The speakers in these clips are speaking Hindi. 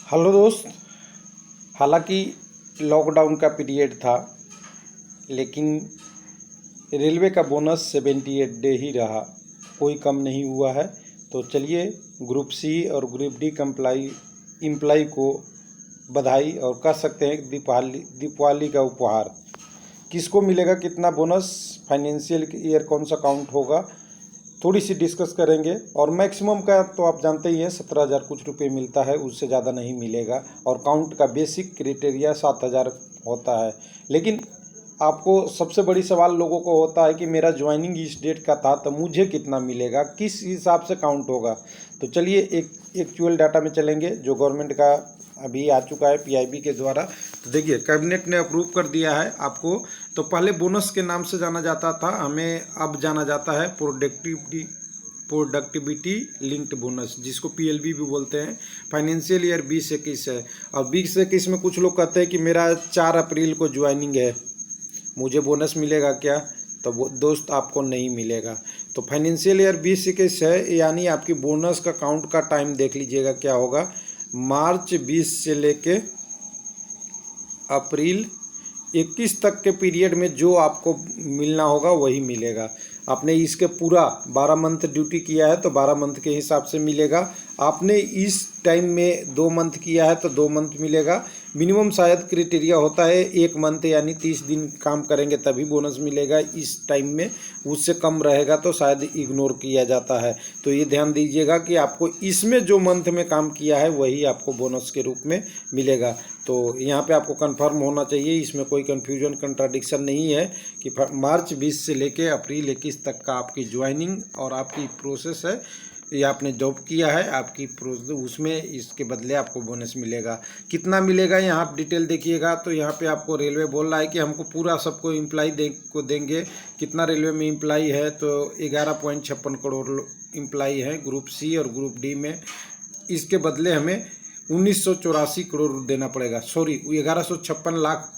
हेलो दोस्त। हालांकि लॉकडाउन का पीरियड था, लेकिन रेलवे का बोनस 78 डे ही रहा, कोई कम नहीं हुआ है। तो चलिए ग्रुप सी और ग्रुप डी एम्प्लाई को बधाई और कह सकते हैं दीपावली का उपहार। किसको मिलेगा कितना बोनस, फाइनेंशियल ईयर कौन सा काउंट होगा, थोड़ी सी डिस्कस करेंगे। और मैक्सिमम का तो आप जानते ही हैं 17,000 कुछ रुपए मिलता है, उससे ज़्यादा नहीं मिलेगा। और काउंट का बेसिक क्राइटेरिया 7,000 होता है। लेकिन आपको सबसे बड़ी सवाल लोगों को होता है कि मेरा ज्वाइनिंग इस डेट का था तो मुझे कितना मिलेगा, किस हिसाब से काउंट होगा। तो चलिए एक एक्चुअल डाटा में चलेंगे जो गवर्नमेंट का अभी आ चुका है पीआईबी के द्वारा। तो देखिए कैबिनेट ने अप्रूव कर दिया है आपको। तो पहले बोनस के नाम से जाना जाता था, हमें अब जाना जाता है प्रोडक्टिविटी लिंक्ड बोनस, जिसको पीएलबी भी बोलते हैं। फाइनेंशियल ईयर 2021 है। और 2021 में कुछ लोग कहते हैं कि मेरा 4 अप्रैल को ज्वाइनिंग है, मुझे बोनस मिलेगा क्या? तो वो दोस्त आपको नहीं मिलेगा। तो फाइनेंशियल ईयर 2021 है, यानी आपकी बोनस का काउंट का टाइम देख लीजिएगा क्या होगा। मार्च 20 से लेके अप्रैल 21 तक के पीरियड में जो आपको मिलना होगा वही मिलेगा। आपने इसके पूरा 12 मंथ ड्यूटी किया है तो 12 मंथ के हिसाब से मिलेगा। आपने इस टाइम में 2 मंथ किया है तो 2 मंथ मिलेगा। मिनिमम शायद क्राइटेरिया होता है 1 मंथ, यानी 30 दिन काम करेंगे तभी बोनस मिलेगा इस टाइम में, उससे कम रहेगा तो शायद इग्नोर किया जाता है। तो ये ध्यान दीजिएगा कि आपको इसमें जो मंथ में काम किया है वही आपको बोनस के रूप में मिलेगा। तो यहाँ पे आपको कंफर्म होना चाहिए, इसमें कोई कंफ्यूजन कंट्राडिक्शन नहीं है कि मार्च 20 से लेके अप्रैल 21 तक का आपकी ज्वाइनिंग और आपकी प्रोसेस है, ये आपने जॉब किया है आपकी उसमें इसके बदले आपको बोनस मिलेगा। कितना मिलेगा यहाँ आप डिटेल देखिएगा। तो यहाँ पे आपको रेलवे बोल रहा है कि हमको पूरा सबको एम्प्लाई को देंगे। कितना रेलवे में एम्प्लाई है तो 11.56 करोड़ एम्प्लाई है ग्रुप सी और ग्रुप डी में। इसके बदले हमें 1984 करोड़ देना पड़ेगा, सॉरी 1156 लाख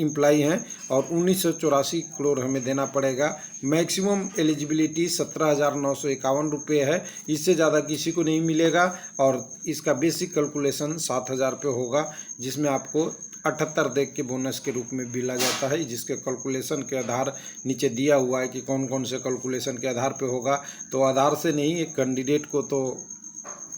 एम्प्लाई हैं और 1984 करोड़ हमें देना पड़ेगा। मैक्सिमम एलिजिबिलिटी 17,951 रुपये है, इससे ज़्यादा किसी को नहीं मिलेगा। और इसका बेसिक कैलकुलेशन 7,000 पे होगा, जिसमें आपको 78 देख के बोनस के रूप में मिला जाता है, जिसके कैलकुलेशन के आधार नीचे दिया हुआ है कि कौन कौन से कैलकुलेशन के आधार पे होगा। तो आधार से नहीं, एक कैंडिडेट को तो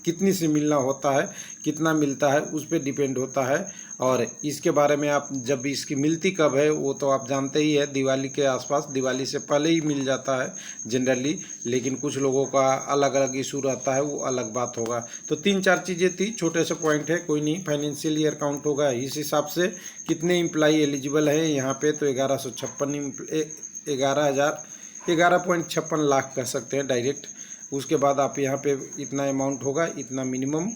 कितनी से मिलना होता है, कितना मिलता है उस पर डिपेंड होता है। और इसके बारे में आप जब इसकी मिलती कब है वो तो आप जानते ही है, दिवाली के आसपास, दिवाली से पहले ही मिल जाता है जनरली। लेकिन कुछ लोगों का अलग अलग इशू रहता है, वो अलग बात होगा। तो 3-4 चीज़ें थी, छोटे से पॉइंट है, कोई नहीं। फाइनेंशियल ईयर काउंट होगा इस हिसाब से कितने एम्प्लाई एलिजिबल है यहाँ पे। तो 11.56 लाख कह सकते हैं डायरेक्ट। उसके बाद आप यहाँ पे इतना अमाउंट होगा, इतना मिनिमम,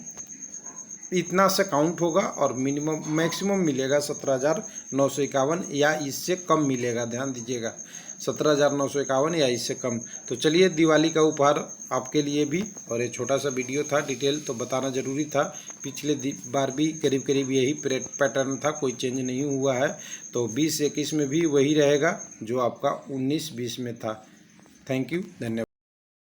इतना से काउंट होगा और मिनिमम मैक्सिमम मिलेगा 17,951 या इससे कम मिलेगा। ध्यान दीजिएगा 17,951 या इससे कम। तो चलिए दिवाली का उपहार आपके लिए भी, और ये छोटा सा वीडियो था, डिटेल तो बताना ज़रूरी था। पिछले बार भी करीब करीब यही पैटर्न था, कोई चेंज नहीं हुआ है। तो 20-21 में भी वही रहेगा जो आपका 19-20 में था। थैंक यू, धन्यवाद।